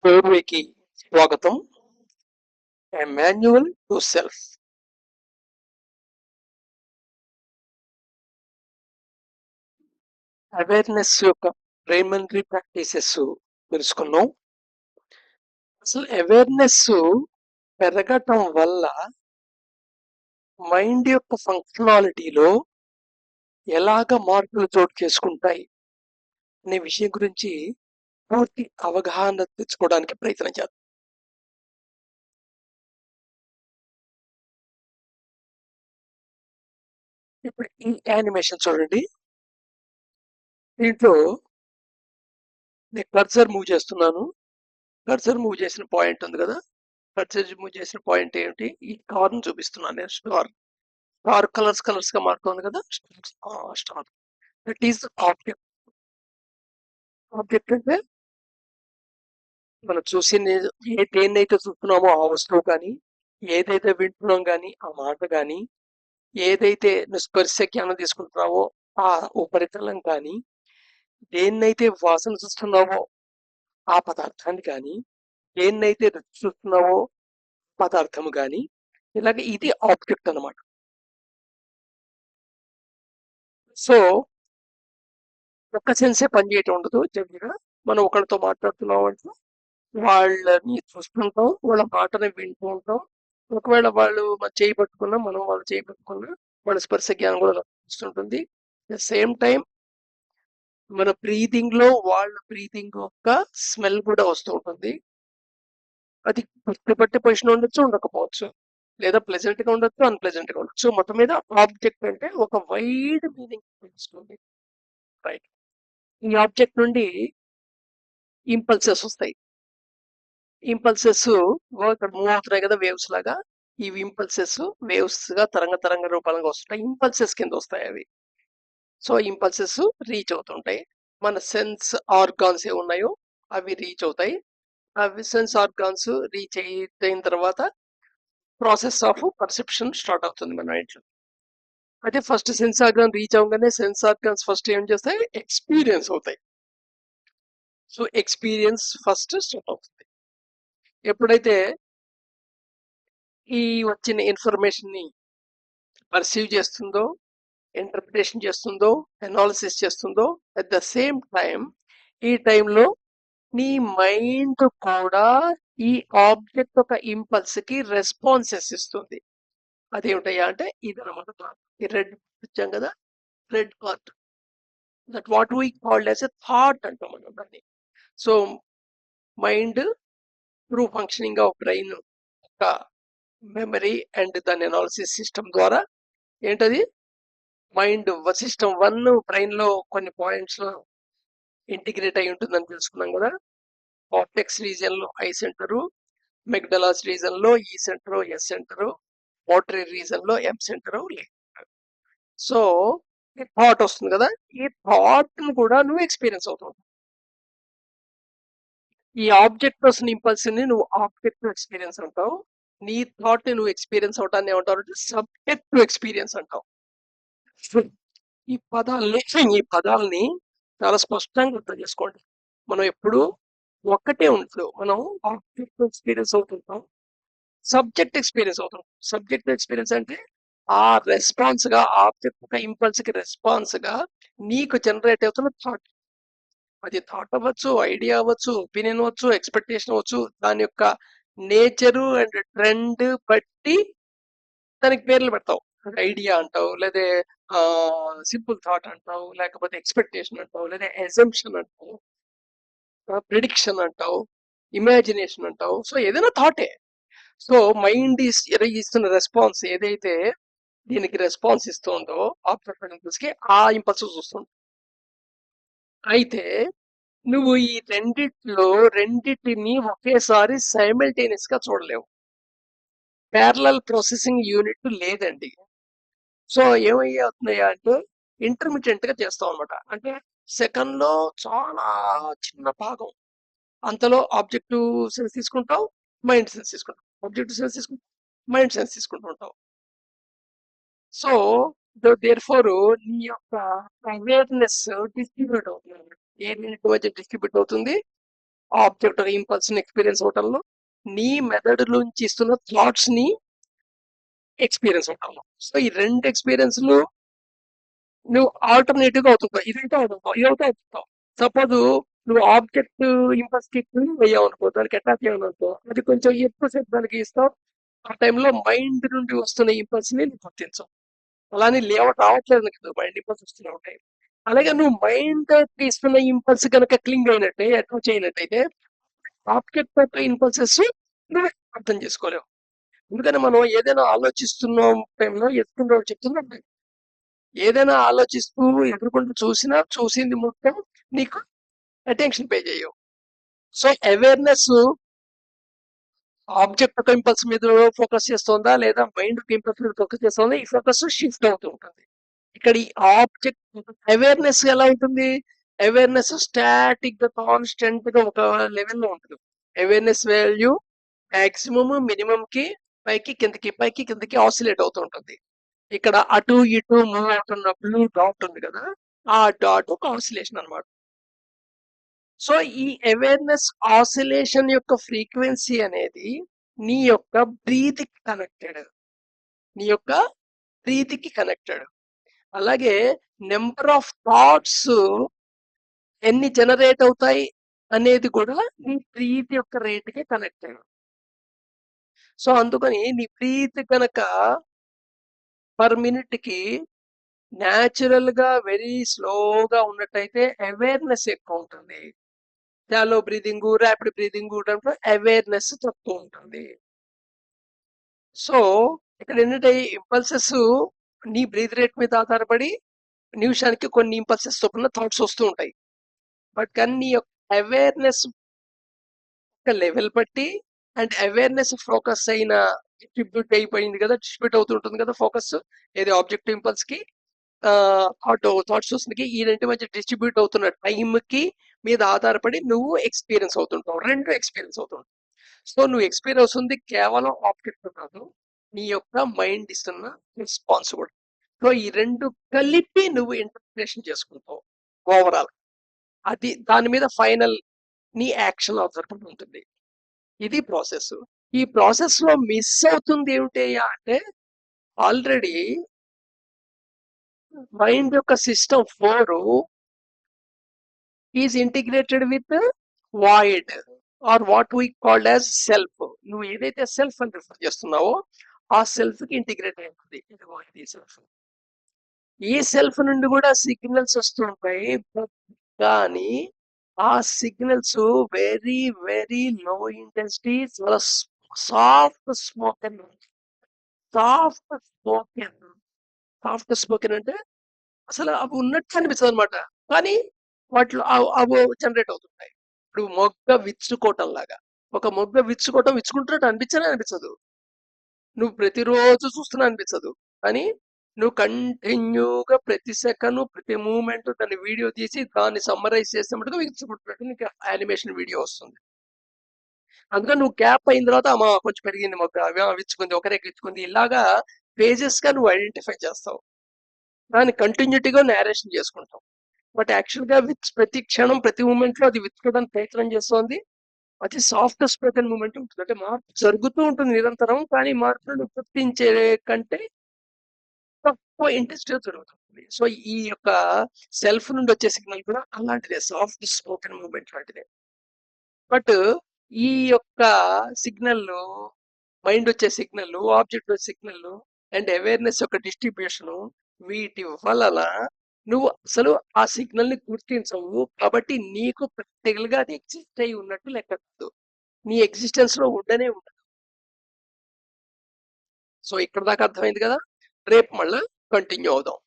పూర్వీకి స్వాగతం. ఏ manual to self. Awareness యొక్క primary practices తెలుసుకున్నాం. అసలు అవేర్నెస్ పెరగటం వల్ల మైండ్ యొక్క ఫంక్షనాలిటీలో ఎలాగ మార్పులు చోటు చేసుకుంటాయి అనే విషయం గురించి పూర్తి అవగాహన తెచ్చుకోవడానికి ప్రయత్నం చేద్దాం. ఇప్పుడు ఈ యానిమేషన్ చూడండి. దీంట్లో నేను కర్సర్ మూవ్ చేస్తున్నాను. కర్సర్ మూవ్ చేసిన పాయింట్ ఉంది కదా, కర్సర్ మూవ్ చేసిన పాయింట్ ఏమిటి? ఈ స్టార్ ని చూపిస్తున్నాను నేను. స్టార్ కలర్స్ గా మారుతుంది కదా, star. That is object. Object అంటే మనం చూసి దేన్నైతే చూస్తున్నామో ఆ వస్తువు కానీ, ఏదైతే వింటున్నాం కానీ ఆ మాట కానీ, ఏదైతే స్పర్శ జ్ఞానం తీసుకుంటున్నావో ఆ ఉపరితలం కానీ, దేన్నైతే వాసన చూస్తున్నావో ఆ పదార్థాన్ని కానీ, దేన్నైతే రుచి చూస్తున్నావో పదార్థము కానీ, ఇలాగే ఇది ఆబ్జెక్ట్ అన్నమాట. సో ఒక్క సెన్సే పనిచేయటం ఉండదు. జనరల్గా మనం ఒకరితో మాట్లాడుతున్నాం అంటే వాళ్ళని చూస్తుంటాం, వాళ్ళ మాటని వింటూ ఉంటాం. ఒకవేళ వాళ్ళు మన చేయి పట్టుకున్నా, మనం వాళ్ళు చేయి పట్టుకున్నా వాళ్ళ స్పర్శ జ్ఞానం కూడా వస్తుంటుంది. ద సేమ్ టైం మన బ్రీదింగ్ లో వాళ్ళ బ్రీదింగ్ యొక్క స్మెల్ కూడా వస్తూ ఉంటుంది. అది పట్టి పొజిషన్ ఉండొచ్చు, ఉండకపోవచ్చు, లేదా ప్లెజెంట్ గా ఉండొచ్చు, అన్ప్లెజెంట్ గా ఉండొచ్చు. మొత్తం మీద ఆబ్జెక్ట్ అంటే ఒక వైడ్ మీనింగ్ తెలుస్తుంది. రైట్. ఈ ఆబ్జెక్ట్ నుండి ఇంపల్సెస్ వస్తాయి. ఇంపల్సెస్ ఇక్కడ మూవ్ అవుతున్నాయి కదా వేవ్స్ లాగా. ఈ ఇంపల్సెస్ వేవ్స్ గా తరంగ రూపాలుగా వస్తాయి. ఇంపల్సెస్ కింద వస్తాయి అవి. సో ఇంపల్సెస్ రీచ్ అవుతుంటాయి. మన సెన్స్ ఆర్గాన్స్ ఏ ఉన్నాయో అవి రీచ్ అవుతాయి. అవి సెన్స్ ఆర్గాన్స్ రీచ్ అయిన తర్వాత ప్రాసెస్ ఆఫ్ పర్సెప్షన్ స్టార్ట్ అవుతుంది మన మైండ్ లో. అయితే ఫస్ట్ సెన్స్ ఆర్గాన్ రీచ్ అవగానే సెన్స్ ఆర్గాన్స్ ఫస్ట్ ఏం చేస్తాయి? ఎక్స్పీరియన్స్ అవుతాయి. సో ఎక్స్పీరియన్స్ ఫస్ట్ స్టార్ట్ అవుతుంది. ఎప్పుడైతే ఈ వచ్చిన ఇన్ఫర్మేషన్ ని పర్సీవ్ చేస్తుందో, ఇంటర్ప్రిటేషన్ చేస్తుందో, అనాలిసిస్ చేస్తుందో, అట్ ద సేమ్ టైం ఈ టైంలో నీ మైండ్ కూడా ఈ ఆబ్జెక్ట్ ఒక ఇంపల్స్ కి రెస్పాన్సెస్ ఇస్తుంది. అదేమిటయ్యా అంటే ఇదనమాట. ఈ రెడ్ ఇచ్చాం కదా, red part, that what we called as a thought అంటాం మనం దాన్ని. So mind through functioning of brain ఒక మెమరీ అండ్ దాని అనాలిసిస్ సిస్టమ్ ద్వారా ఏంటది మైండ్ సిస్టమ్ 1 బ్రెయిన్ లో కొన్ని పాయింట్స్ లో ఇంటిగ్రేట్ అయి ఉంటుందని తెలుసుకున్నాం కదా. కార్టెక్స్ రీజియన్ లో ఐ సెంటర్, మెగ్డలాస్ రీజన్ లో ఈ సెంటర్, ఎస్ సెంటర్, మోటరీ రీజన్ లో ఎం సెంటర్. సో ఈ థాట్ వస్తుంది కదా, ఈ థాట్ ను కూడా నువ్వు ఎక్స్పీరియన్స్ అవుతావు. ఈ ఆబ్జెక్ట్ పర్సన్ ఇంపల్స్ ని నువ్వు ఆబ్జెక్ట్ ఎక్స్పీరియన్స్ అంటావు. నీ థాట్ ని నువ్వు ఎక్స్పీరియన్స్ అవటాన్ని ఏమంటావు అంటే సబ్జెక్ట్ ఎక్స్పీరియన్స్ అంటావు. ఈ పదాలని చాలా స్పష్టంగా అర్థం చేసుకోండి. మనం ఎప్పుడు ఒక్కటే ఉండదు. మనం ఆబ్జెక్ట్ ఎక్స్పీరియన్స్ అవుతుంటాం, సబ్జెక్ట్ ఎక్స్పీరియన్స్ అవుతాం. సబ్జెక్ట్ ఎక్స్పీరియన్స్ అంటే ఆ రెస్పాన్స్ గా ఆబ్జెక్ట్ ఒక ఇంపల్స్ కి రెస్పాన్స్ గా నీకు జనరేట్ అవుతున్న థాట్. అది థాట్ అవ్వచ్చు, ఐడియా అవ్వచ్చు, ఒపీనియన్ అవ్వచ్చు, ఎక్స్పెక్టేషన్ అవ్వచ్చు. దాని యొక్క నేచరు అండ్ ట్రెండ్ బట్టి దానికి పేర్లు పెడతావు. ఐడియా అంటావు, లేదా సింపుల్ థాట్ అంటావు, లేకపోతే ఎక్స్పెక్టేషన్ అంటావు, లేదా ఎజంప్షన్ అంటావు, ప్రిడిక్షన్ అంటావు, ఇమాజినేషన్ అంటావు. సో ఏదైనా థాటే. సో మైండ్ ఇస్తున్న రెస్పాన్స్ ఏదైతే దీనికి రెస్పాన్స్ ఇస్తుందో ఆబ్జెక్ట్ ఇంపల్స్ కి, ఆ ఇంపల్స్ చూస్తుంది. అయితే నువ్వు ఈ రెండిటిని ఒకేసారి సైమల్టేనియస్ గా చూడలేవు. ప్యారలల్ ప్రాసెసింగ్ యూనిట్ లేదండి. సో ఏమయ్యవుతున్నాయా అంటే ఇంటర్మీడియట్ గా చేస్తాం అనమాట. అంటే సెకండ్ లో చాలా చిన్న భాగం, అంతలో ఆబ్జెక్టివ్ సెన్స్ తీసుకుంటావు, మైండ్ సెన్స్ తీసుకుంటావు, ఆబ్జెక్టివ్ సెన్స్ తీసుకుంటావు, మైండ్ సెన్స్ తీసుకుంటూ ఉంటావు. సో దేర్ ఫోర్ నీ యొక్క అవేర్నెస్ డిస్ట్రిబ్యూట్ అవుతుంది. ఏ రెండింటి మధ్య డిస్ట్రిబ్యూట్ అవుతుంది? ఆబ్జెక్ట్ ఇంపల్స్ ని ఎక్స్పీరియన్స్ అవటంలో, నీ మెథడ్ నుంచి ఇస్తున్న థాట్స్ ని ఎక్స్పీరియన్స్ అవటంలో. సో ఈ రెండు ఎక్స్పీరియన్స్ నువ్వు ఆల్టర్నేటివ్ గా అవుతుంటావు, ఇదైతే అవుతుంటావు, ఇదైతే అవుతుంటావు. సపోజ్ నువ్వు ఆబ్జెక్ట్ ఇంపల్స్ కి వేయావు అనుకో, దానికి అటాక్ చేయాలనుకో, అది కొంచెం ఎక్కువసేపు దానికి ఇస్తావు. ఆ టైంలో మైండ్ నుండి వస్తున్న ఇంపల్స్ ని నువ్వు గుర్తించవు. అలానే లేవట్ రావట్లేదు నీకు, మైండ్ ఇంపల్స్ వస్తూనే ఉంటాయి. అలాగే నువ్వు మైండ్ ఇస్తున్న ఇంపల్స్ కనుక క్లింగ్ అయినట్టే, అటాచ్ అయినట్టయితే ఆబ్జెక్ట్ యొక్క ఇంపల్సెస్ నువ్వు అర్థం చేసుకోలేవు. ఎందుకని మనం ఏదైనా ఆలోచిస్తున్న టైంలో ఎదుర్కొంటూ చెప్తున్నాం, ఏదైనా ఆలోచిస్తూ ఎదుర్కొంటూ చూసినా చూసింది మొత్తం నీకు అటెన్షన్ పే చేయవు. సో అవేర్నెస్ ఆబ్జెక్ట్ యొక్క ఇంపల్స్ మీద ఫోకస్ చేస్తుందా, లేదా మైండ్ ఇంపల్స్ మీద ఫోకస్ చేస్తుందా, ఈ ఫోకస్ షిఫ్ట్ అవుతూ ఉంటుంది. ఇక్కడ ఈ ఆబ్జెక్ట్ అవేర్నెస్ ఎలా ఉంటుంది? అవేర్నెస్ స్టాటిక్ గా కాన్స్టెంట్ గా ఒక లెవెల్లో ఉంటుంది. అవేర్నెస్ వాల్యూ మాక్సిమం మినిమం కి పైకి కిందకి పైకి కిందకి ఆసిలేట్ అవుతూ ఉంటుంది. ఇక్కడ అటు ఇటు మూవ్ అవుతున్నప్పుడు డాట్ ఉంది కదా, ఆ డాట్ ఒక ఆసిలేషన్ అన్నమాట. సో ఈ అవేర్నెస్ ఆసిలేషన్ యొక్క ఫ్రీక్వెన్సీ అనేది నీ యొక్క బ్రీత్ కి కనెక్టెడ్, నీ యొక్క బ్రీత్ కి కనెక్టెడ్. అలాగే నెంబర్ ఆఫ్ థాట్స్ ఎన్ని జనరేట్ అవుతాయి అనేది కూడా నీ బ్రీత్ యొక్క రేట్ కి కనెక్టెడ్. సో అందుకని నీ బ్రీత్ కనుక పర్ మినిట్ కి న్యాచురల్ గా వెరీ స్లోగా ఉన్నట్టయితే అవేర్నెస్ ఎక్కువ ఉంటుంది. Shallow breathing, rapid breathing awareness తక్కువ ఉంటుంది. సో ఇక్కడ ఏంటంటే ఇంపల్సెస్ నీ బ్రీత్ రేట్ మీద ఆధారపడి నిమిషానికి కొన్ని ఇంపల్సెస్ చొప్పున థాట్స్ వస్తూ ఉంటాయి. బట్ కానీ నీ యొక్క అవేర్నెస్ లెవెల్ బట్టి అండ్ అవేర్నెస్ ఫోకస్ అయిన డిస్ట్రిబ్యూట్ అయిపోయింది కదా, డిస్ట్రిబ్యూట్ అవుతుంటుంది కదా ఫోకస్, ఏది ఆబ్జెక్టివ్ ఇంపల్స్ కి ఆటో థాట్స్ వస్తుంది, ఈ రెండు మధ్య డిస్ట్రిబ్యూట్ అవుతున్న టైం కి మీద ఆధారపడి నువ్వు ఎక్స్పీరియన్స్ అవుతుంటావు, రెండు ఎక్స్పీరియన్స్ అవుతుంటావు. సో నువ్వు ఎక్స్పీరియన్స్ అవుతుంది కేవలం ఆబ్జెక్ట్ కాదు, నీ యొక్క మైండ్ ఇస్తున్న రెస్పాన్స్ కూడా. సో ఈ రెండు కలిపి నువ్వు ఇంటర్ప్రిటేషన్ చేసుకుంటావు ఓవరాల్. అది దాని మీద ఫైనల్ నీ యాక్షన్ ఆధారపడి ఉంటుంది. ఇది ప్రాసెస్. ఈ ప్రాసెస్ లో మిస్ అవుతుంది ఏమిటి అంటే, ఆల్రెడీ మైండ్ యొక్క system 4 is integrated with void or what we called as self. నువ్వు ఏదైతే సెల్ఫ్ అని రిఫర్ చేస్తున్నావో ఆ సెల్ఫ్ కి ఇంటిగ్రేట్ అయి ఉంటుంది. ఇది సెల్ఫ్. ఈ సెల్ఫ్ నుండి కూడా సిగ్నల్స్ వస్తుంటాయి, కానీ ఆ signals very very low intensity, చాలా soft spoken. Soft spoken, soft spoken అంటే అసలు అవి ఉన్నట్టు అనిపిస్తుంది అనమాట, కానీ వాటిలో అవి జనరేట్ అవుతుంటాయి. ఇప్పుడు మొగ్గ విచ్చుకోవటం లాగా, ఒక మొగ్గ విచ్చుకుంటున్నట్టు అనిపించదు, నువ్వు ప్రతిరోజు చూస్తున్నా అనిపించదు, కానీ నువ్వు కంటిన్యూగా ప్రతి సెకండ్ ప్రతి మూమెంట్ దాన్ని వీడియో తీసి దాన్ని సమ్మరైజ్ చేస్తే మటుకు విచ్చుకుంటున్నట్టు నీకు యానిమేషన్ వీడియో వస్తుంది. అందుకని నువ్వు గ్యాప్ అయిన తర్వాత అమ్మా కొంచెం పెరిగింది మొగ్గ, విచ్చుకుంది, ఒకరే విచ్చుకుంది, ఇలాగా పేజెస్ గా నువ్వు ఐడెంటిఫై చేస్తావు, దాన్ని కంటిన్యూటీగా నేరేషన్ చేసుకుంటాం. బట్ యాక్చువల్ గా ప్రతి క్షణం ప్రతి మూమెంట్ లో అది విచ్చుకోవడానికి ప్రయత్నం చేస్తోంది. అది సాఫ్ట్ స్పోకెన్ మూమెంట్ ఉంటుంది, అంటే మార్పు జరుగుతూ ఉంటుంది నిరంతరం, కానీ మార్పులను గుర్తించే కంటే తక్కువ ఇంట్రెస్ట్ జరుగుతుంది. సో ఈ యొక్క సెల్ఫ్ నుండి వచ్చే సిగ్నల్ కూడా అలాంటిదే, సాఫ్ట్ స్పోకెన్ మూమెంట్ లాంటిదే. బట్ ఈ యొక్క సిగ్నల్, మైండ్ వచ్చే సిగ్నల్, ఆబ్జెక్ట్ వచ్చే సిగ్నల్ అండ్ అవేర్నెస్ యొక్క డిస్ట్రిబ్యూషన్, వీటి వలన నువ్వు అసలు ఆ సిగ్నల్ ని గుర్తించవు, కాబట్టి నీకు ప్రాక్టికల్ గా అది ఎగ్జిస్ట్ అయి ఉన్నట్టు లెక్క కాదు, నీ ఎగ్జిస్టెన్స్ లో ఉండనే ఉండదు. సో ఇక్కడ దాకా అర్థమైంది కదా, రేపు మళ్ళా కంటిన్యూ అవుదాం.